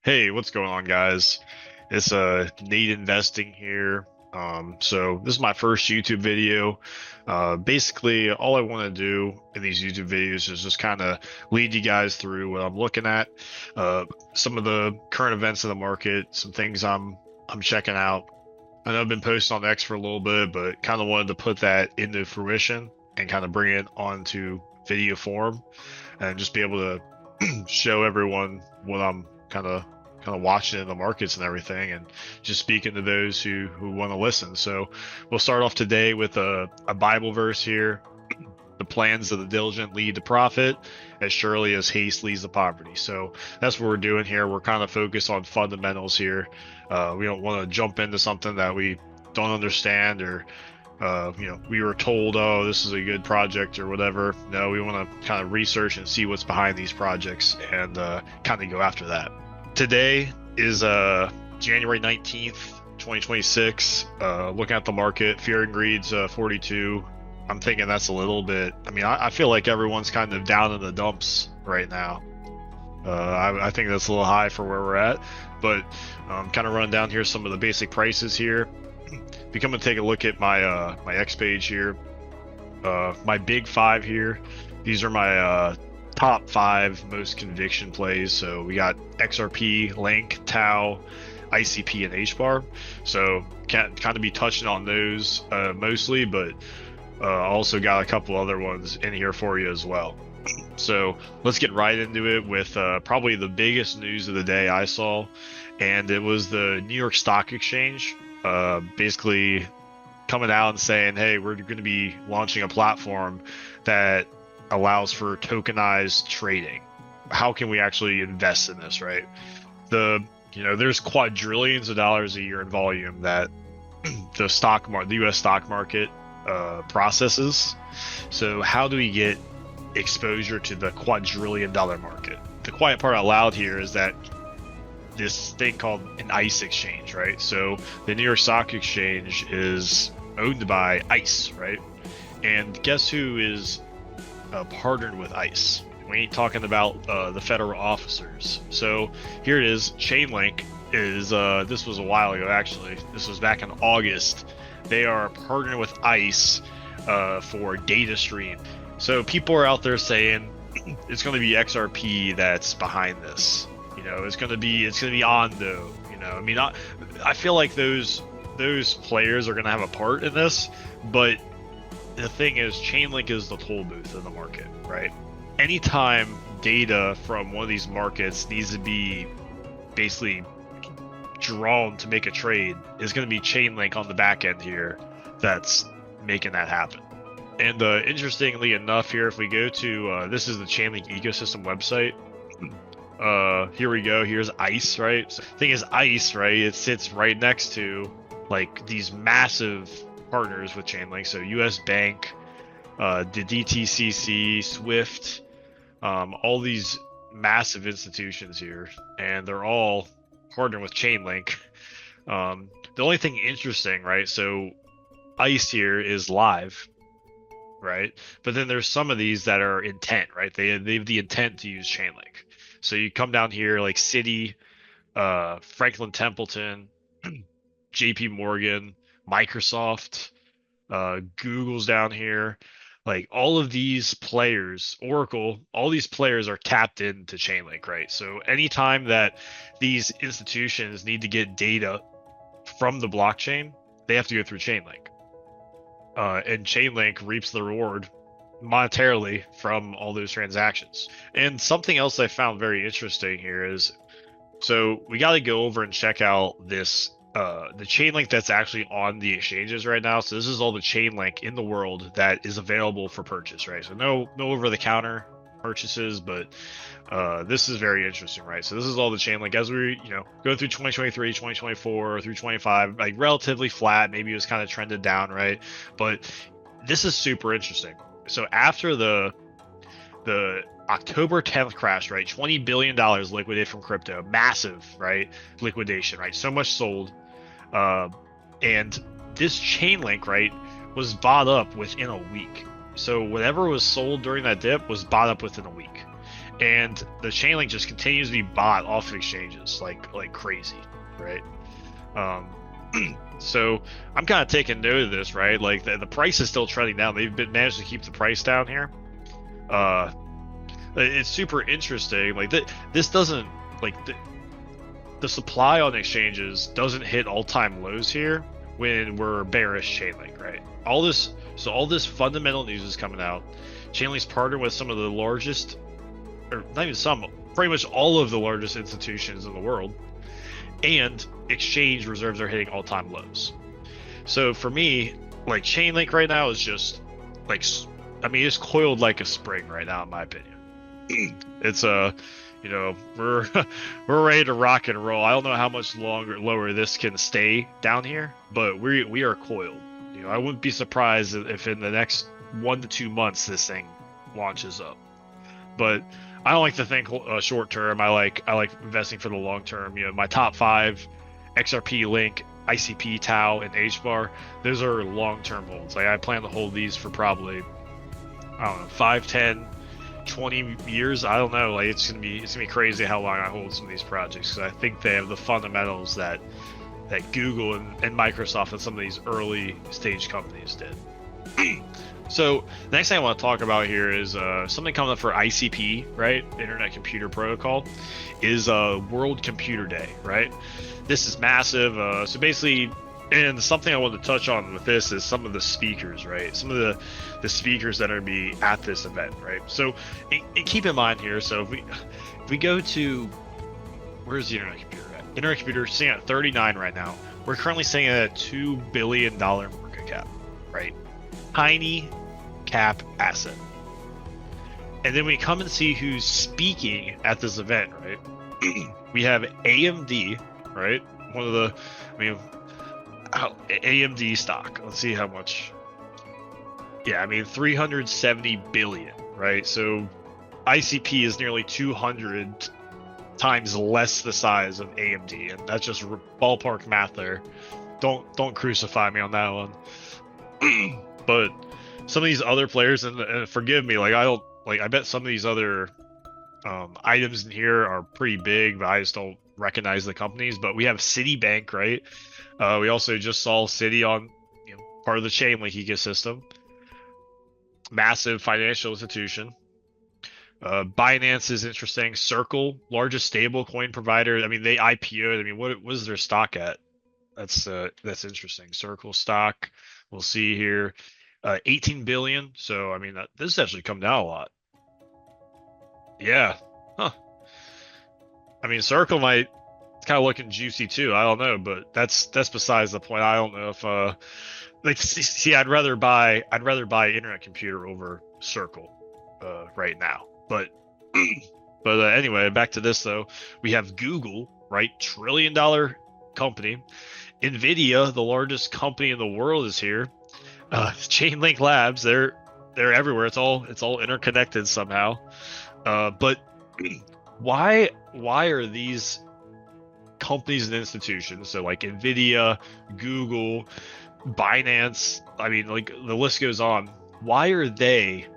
Hey, what's going on, guys? It's Nate Investing here. So this is my first YouTube video. Basically, all I want to do in these YouTube videos is just kind of lead you guys through what I'm looking at, some of the current events in the market, some things I'm checking out. I know I've been posting on X for a little bit, but kind of wanted to put that into fruition and kind of bring it onto video form and just be able to show everyone what I'm kind of watching in the markets and everything, and just speaking to those who want to listen. So we'll start off today with a Bible verse here. The plans of the diligent lead to profit as surely as haste leads to poverty. So that's what we're doing here. We're kind of focused on fundamentals here. We don't want to jump into something that we don't understand, or we were told, oh, this is a good project or whatever. No, we want to kind of research and see what's behind these projects and kind of go after that. Today is January 19th, 2026. Looking at the market, fear and greed's 42. I'm thinking that's a little bit. I mean, I feel like everyone's kind of down in the dumps right now. I think that's a little high for where we're at, but kind of run down here some of the basic prices here. If you come and take a look at my my X page here, my big five here, these are my top 5 most conviction plays. So we got XRP, Link, Tau, ICP, and HBAR. So can't kind of be touching on those mostly, but also got a couple other ones in here for you as well. So let's get right into it with probably the biggest news of the day I saw, and it was the New York Stock Exchange basically coming out and saying, hey, we're going to be launching a platform that allows for tokenized trading. How can we actually invest in this, right? There's quadrillions of dollars a year in volume that the U.S. stock market processes. So how do we get exposure to the quadrillion-dollar market? The quiet part out loud here is that this thing called an ICE exchange, right? So the New York Stock Exchange is owned by ICE, right? And guess who is partnered with ICE? We ain't talking about the federal officers. So here it is. Chainlink is this was a while ago, actually. This was back in August. They are partnering with ICE for data stream. So people are out there saying it's going to be XRP that's behind this. It's going to be Ondo. I mean, I feel like those players are going to have a part in this, but the thing is, Chainlink is the toll booth in the market, right? Anytime data from one of these markets needs to be basically drawn to make a trade, is going to be Chainlink on the back end here that's making that happen. And interestingly enough, here, if we go to this is the Chainlink ecosystem website. Here we go. Here's ICE, right? So the thing is, ICE, right? It sits right next to like these massive partners with Chainlink. So US Bank, the DTCC, Swift, all these massive institutions here, and they're all partnering with Chainlink. The only thing interesting, right? So ICE here is live, right? But then there's some of these that are intent, right? They have the intent to use Chainlink. So you come down here like Citi, Franklin Templeton, JP Morgan, Microsoft, Google's down here. Like all of these players, Oracle, all these players are tapped into Chainlink, right? So anytime that these institutions need to get data from the blockchain, they have to go through Chainlink. And Chainlink reaps the reward monetarily from all those transactions. And something else I found very interesting here is, so we got to go over and check out this the Chainlink that's actually on the exchanges right now. So this is all the Chainlink in the world that is available for purchase, right? So no over-the-counter purchases, but this is very interesting, right? So this is all the Chainlink as we go through 2023, 2024 through 25, like relatively flat. Maybe it was kind of trended down, right? But this is super interesting. So after the October 10th crash, right? $20 billion liquidated from crypto, massive, right? Liquidation, right? So much sold. And this Chainlink, right, was bought up within a week. So whatever was sold during that dip was bought up within a week. and the Chainlink just continues to be bought off of exchanges like crazy, right? So I'm kind of taking note of this, right? Like the price is still trending down. They've been managed to keep the price down here. It's super interesting. Like this doesn't like the supply on exchanges doesn't hit all-time lows here when we're bearish Chainlink, right? All this fundamental news is coming out. Chainlink's partnered with some of the largest, or not even some, pretty much all of the largest institutions in the world, and exchange reserves are hitting all-time lows. So for me, like Chainlink right now is just like, I mean, it's coiled like a spring right now, in my opinion. It's you know, we're ready to rock and roll. I don't know how much lower this can stay down here, but we are coiled. You know, I wouldn't be surprised if in the next 1 to 2 months this thing launches up. But I don't like to think short term. I like investing for the long term. You know, my top 5: XRP, Link, ICP, Tau, and HBAR. Those are long term holds. Like I plan to hold these for probably, I don't know, 5, 10, 20 years. I don't know. Like it's gonna be crazy how long I hold some of these projects, because I think they have the fundamentals that Google and Microsoft and some of these early stage companies did. So the next thing I want to talk about here is something coming up for ICP, right? Internet Computer Protocol, is World Computer Day, right? This is massive. So basically, and something I want to touch on with this is some of the speakers, right? Some of the speakers that are going to be at this event, right? So and keep in mind here, so if we go to, where's the Internet Computer at? Internet Computer is sitting at 39 right now. We're currently sitting at a $2 billion market cap, right? Tiny cap asset. And then we come and see who's speaking at this event, right? We have AMD, right? One of the, I mean, AMD stock. Let's see how much. Yeah, I mean, 370 billion, right? So ICP is nearly 200 times less the size of AMD, and that's just ballpark math there. Don't crucify me on that one. But some of these other players, and forgive me, like I bet some of these other items in here are pretty big, but I just don't recognize the companies. But we have Citibank, right? We also just saw Citi on, you know, part of the Chainlink ecosystem. Massive financial institution. Binance is interesting. Circle, largest stable coin provider. I mean, they IPO'd. I mean, what was their stock at? That's interesting. Circle stock, we'll see here, 18 billion. So I mean, this has actually come down a lot. Yeah, huh? I mean, Circle might, it's kind of looking juicy too. I don't know, but that's besides the point. I don't know if like, see, I'd rather buy Internet Computer over Circle right now. But anyway, back to this though. We have Google, right? $1 trillion company. Nvidia, the largest company in the world, is here. Chainlink Labs, they're everywhere. It's all interconnected somehow. But why are these companies and institutions, so like Nvidia, Google, Binance, I mean, like the list goes on, why are they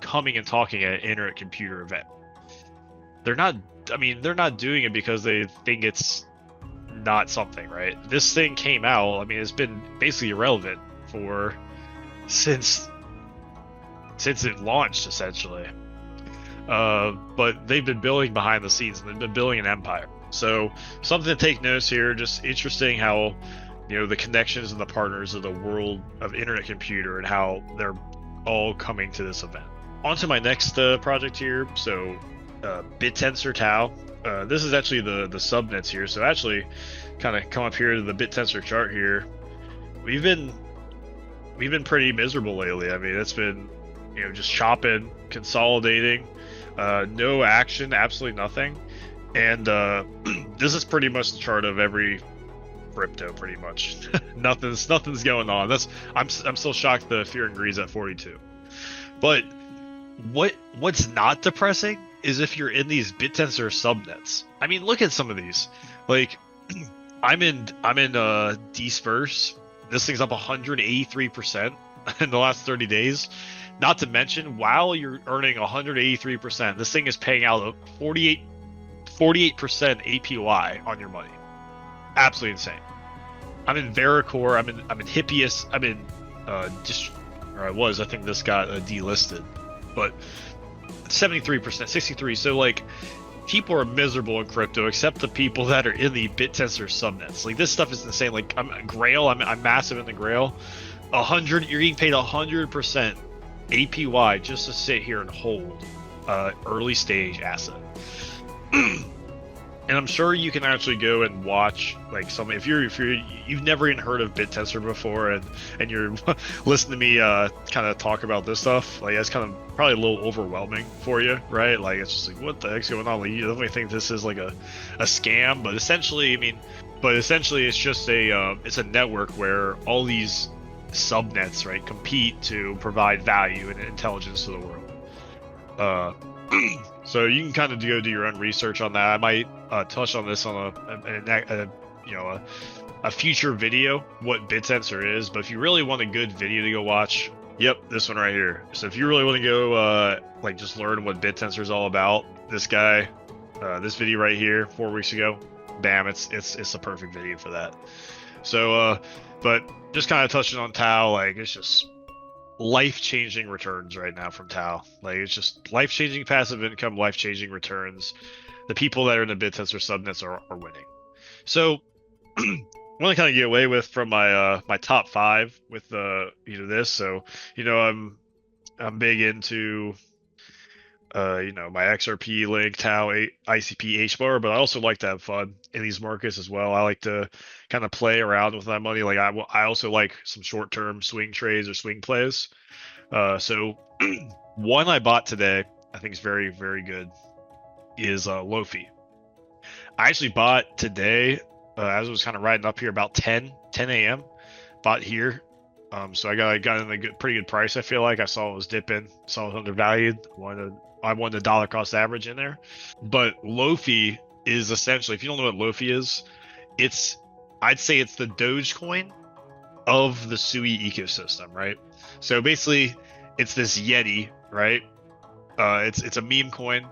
coming and talking at an Internet Computer event? They're not doing it because they think it's not something, right? This thing came out, I mean, it's been basically irrelevant since it launched, essentially. But they've been building behind the scenes, and they've been building an empire. So something to take notice here. Just interesting how, you know, the connections and the partners of the world of Internet Computer and how they're all coming to this event. On to my next project here. So BitTensor Tau. This is actually the subnets here. So actually, kind of come up here to the BitTensor chart here. We've been pretty miserable lately. I mean, it's been, you know, just chopping, consolidating, no action, absolutely nothing. And this is pretty much the chart of every crypto, pretty much. nothing's going on. I'm still shocked the fear and greed's at 42. But what's not depressing is if you're in these BitTensor subnets. I mean, look at some of these. Like, I'm in Disperse. This thing's up 183% in the last 30 days. Not to mention, while you're earning 183%, this thing is paying out a 48% APY on your money. Absolutely insane. I'm in Vericore. I'm in Hippias. I'm in or I was. I think this got delisted, but 73%, 63. So like, people are miserable in crypto, except the people that are in the BitTensor subnets. Like, this stuff is insane. Like, I'm Grail. I'm massive in the Grail. You're getting paid 100% APY just to sit here and hold early stage asset. And I'm sure you can actually go and watch like some, if you've never even heard of BitTensor before, and you're listening to me kind of talk about this stuff, like, that's kind of probably a little overwhelming for you, right? Like, it's just like, what the heck's going on? Like, you definitely think this is like a scam, but essentially, it's just it's a network where all these subnets, right, compete to provide value and intelligence to the world. So you can kind of go do your own research on that. I might touch on this on a future video, what BitTensor is. But if you really want a good video to go watch, yep, this one right here. So if you really want to go like just learn what BitTensor is all about, this guy, this video right here, 4 weeks ago, bam, it's the perfect video for that. So but just kind of touching on Tau, like, it's just life-changing returns right now from Tau. Like, it's just life-changing passive income, life-changing returns. The people that are in the BitTensor subnets are winning. So I want to kind of get away with from my my top 5 with this. So I'm big into my XRP, Link, Tau, ICP, HBAR, but I also like to have fun in these markets as well. I like to kind of play around with my money. Like, I also like some short-term swing trades or swing plays. So one I bought today, I think is very, very good, is Lofi. I actually bought today as I was kind of riding up here about 10 a.m. Bought here. So I got in a pretty good price. I feel like I saw it was dipping, saw it was undervalued. I wanted the dollar cost average in there. But Lofi is essentially, if you don't know what Lofi is, I'd say it's the Dogecoin of the Sui ecosystem, right? So basically, it's this Yeti, right? It's a meme coin.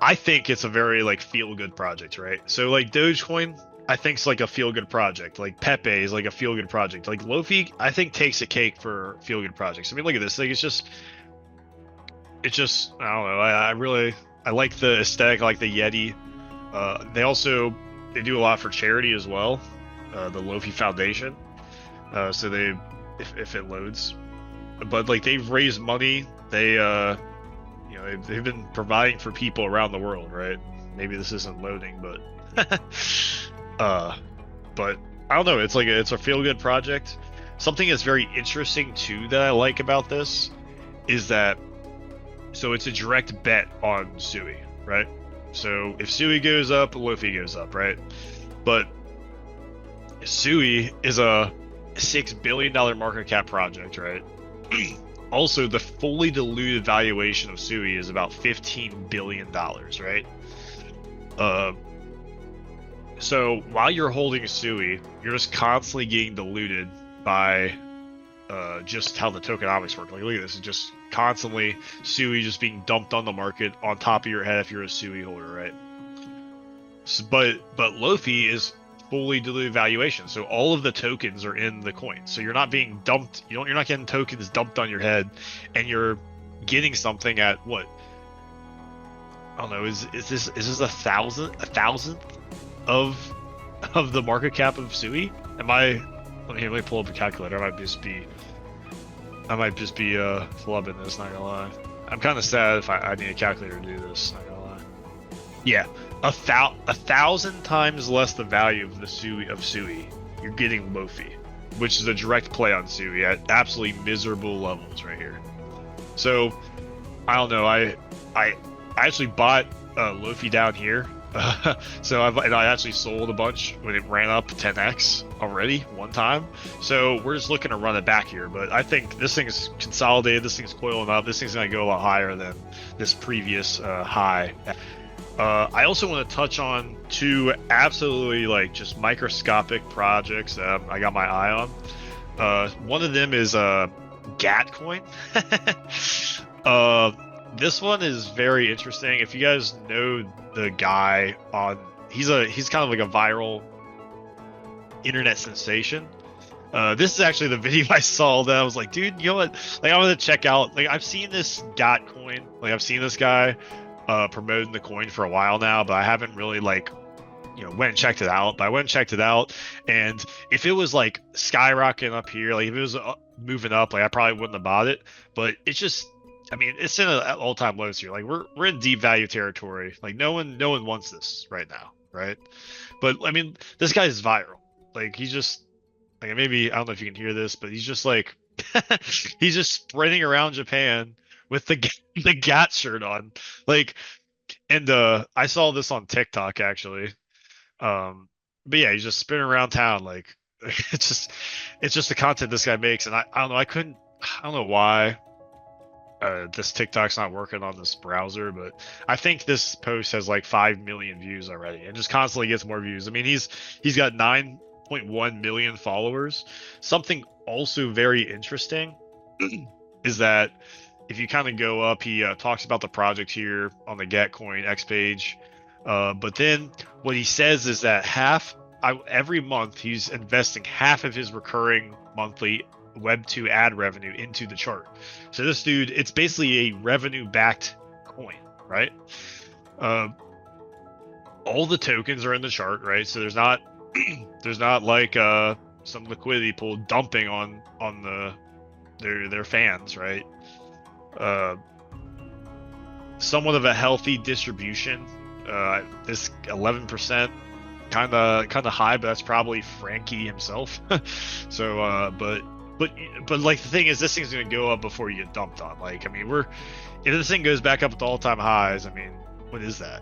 I think it's a very like feel good project, right? So like Dogecoin, I think it's like a feel good project. Like Pepe is like a feel good project. Like Lofi, I think takes a cake for feel good projects. I mean, look at this thing. It's just I don't know. I like the aesthetic. I like the Yeti. They do a lot for charity as well. The Lofi Foundation. So if it loads, but like they've raised money. They've been providing for people around the world, right? Maybe this isn't loading, but but I don't know. It's a feel good project. Something that's very interesting too that I like about this is that, so it's a direct bet on Sui, right? So if Sui goes up, Lofi goes up, right? But Sui is a $6 billion market cap project, right? Also, the fully diluted valuation of Sui is about $15 billion, right? So while you're holding Sui, you're just constantly getting diluted by just how the tokenomics work. Like, look at this. It's just constantly Sui just being dumped on the market on top of your head if you're a Sui holder, right? So, but Lofi is fully diluted valuation, so all of the tokens are in the coin. So you're not being dumped. You're not getting tokens dumped on your head, and you're getting something at what? I don't know. Is this a thousandth of the market cap of Sui? Let me pull up a calculator. I might just be flubbing this, not gonna lie. I'm kind of sad if I need a calculator to do this, not gonna lie. Yeah, a thousand times less the value of the Sui. You're getting Lofi, which is a direct play on Sui at absolutely miserable levels right here. So I don't know. I actually bought Lofi down here. So I actually sold a bunch when it ran up 10x already one time. So we're just looking to run it back here. But I think this thing is consolidated. This thing's coiling up. This thing's going to go a lot higher than this previous high. I also want to touch on 2 absolutely like just microscopic projects that I got my eye on. One of them is Gat coin. uh, this one is very interesting. If you guys know the guy on, he's kind of like a viral internet sensation. This is actually the video I saw that I was like, dude, you know what? Like, I'm gonna check out. Like, I've seen this Gat coin. Like, I've seen this guy promoting the coin for a while now, but I haven't really like went and checked it out. But I went and checked it out, and if it was like skyrocketing up here, like if it was moving up, like I probably wouldn't have bought it. But it's just, I mean, it's in an all-time lows here. Like we're in deep value territory. Like no one wants this right now, right? But I mean, this guy's viral. Like he's just like, maybe I don't know if you can hear this, but he's just like he's just sprinting around Japan with the Gat shirt on. Like, and I saw this on TikTok actually. But yeah, he's just spinning around town like it's just the content this guy makes, and I don't know, I don't know why this TikTok's not working on this browser, but I think this post has like 5 million views already and just constantly gets more views. I mean, he's got 9.1 million followers. Something also very interesting is that if you kind of go up, he talks about the project here on the Getcoin X page. But then what he says is that every month he's investing half of his recurring monthly Web2 ad revenue into the chart. So this dude, it's basically a revenue-backed coin, right? All the tokens are in the chart, right? So there's not like some liquidity pool dumping on their fans, right? Somewhat of a healthy distribution. This 11% kind of high, but that's probably Frankie himself. So, but like the thing is, this thing's gonna go up before you get dumped on. Like, I mean, if this thing goes back up to all-time highs, I mean, what is that?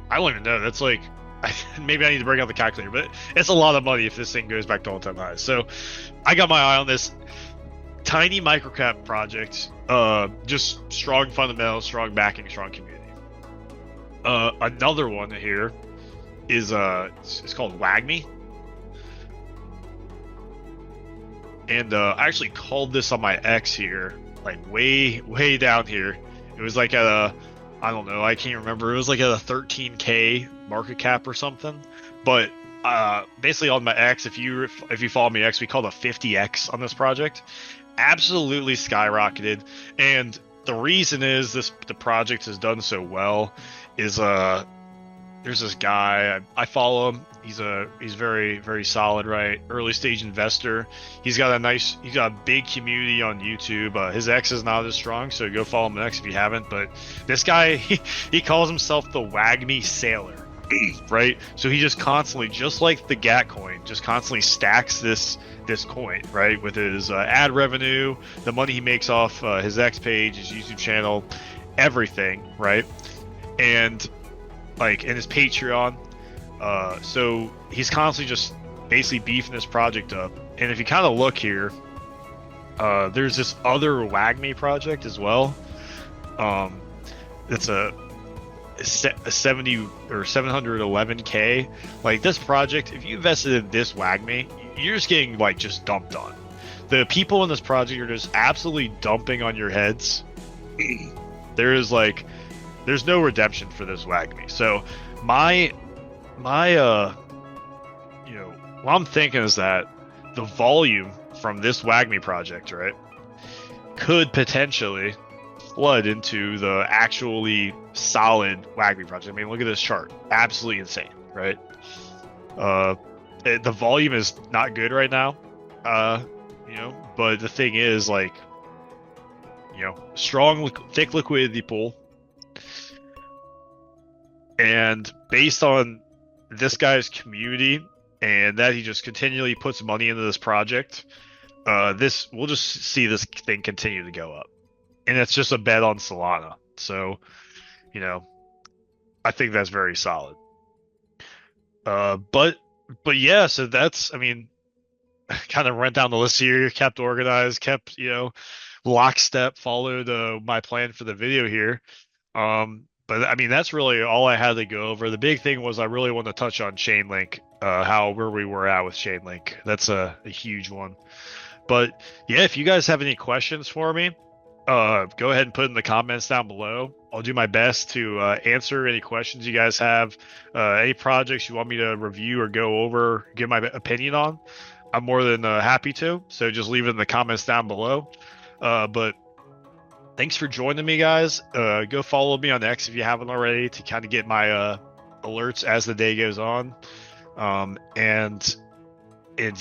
I don't even know. That's like, maybe I need to break out the calculator, but it's a lot of money if this thing goes back to all-time highs. So, I got my eye on this tiny microcap project. Just strong fundamentals, strong backing, strong community. Another one here is it's called WAGMI, and I actually called this on my X here, like way down here. It was like at I don't know, I can't remember. It was like at a 13K market cap or something. But basically on my X, if you follow me X, we called a 50X on this project. Absolutely skyrocketed, and the reason is the project has done so well is there's this guy I follow him. He's very, very solid, right? Early stage investor. He's got a big community on YouTube. His X is not as strong, so go follow him on X if you haven't. But this guy, he calls himself the WAGMI Sailor, right? So he just constantly, just like the Gat coin, just constantly stacks this coin, right? With his ad revenue, the money he makes off his X page, his YouTube channel, everything, right? And like in his Patreon. So he's constantly just basically beefing this project up. And if you kind of look here, there's this other WAGMI project as well. It's a 70 or 711K. Like this project, if you invested in this WAGMI, you're just getting like just dumped on. The people in this project are just absolutely dumping on your heads. There's no redemption for this WAGMI. So my what I'm thinking is that the volume from this WAGMI project, right, could potentially flood into the actually solid WAGMI project. I mean, look at this chart. Absolutely insane, right? The volume is not good right now. But the thing is, like, strong, thick liquidity pool. And based on this guy's community and that he just continually puts money into this project, we'll just see this thing continue to go up. And it's just a bet on Solana. So, I think that's very solid. But yeah, so that's, I mean, kind of went down the list here, kept organized, kept, lockstep, followed my plan for the video here. But I mean, that's really all I had to go over. The big thing was I really want to touch on Chainlink, how where we were at with Chainlink. That's a huge one. But yeah, if you guys have any questions for me, go ahead and put in the comments down below. I'll do my best to answer any questions you guys have. Any projects you want me to review or go over, give my opinion on, I'm more than happy to. So just leave it in the comments down below. But thanks for joining me, guys. Go follow me on X if you haven't already to kind of get my alerts as the day goes on. And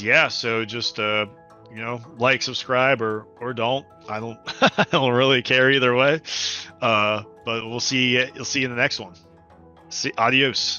yeah, so just like, subscribe, or don't. I don't I don't really care either way. But we'll see. You'll see you in the next one. See, adios.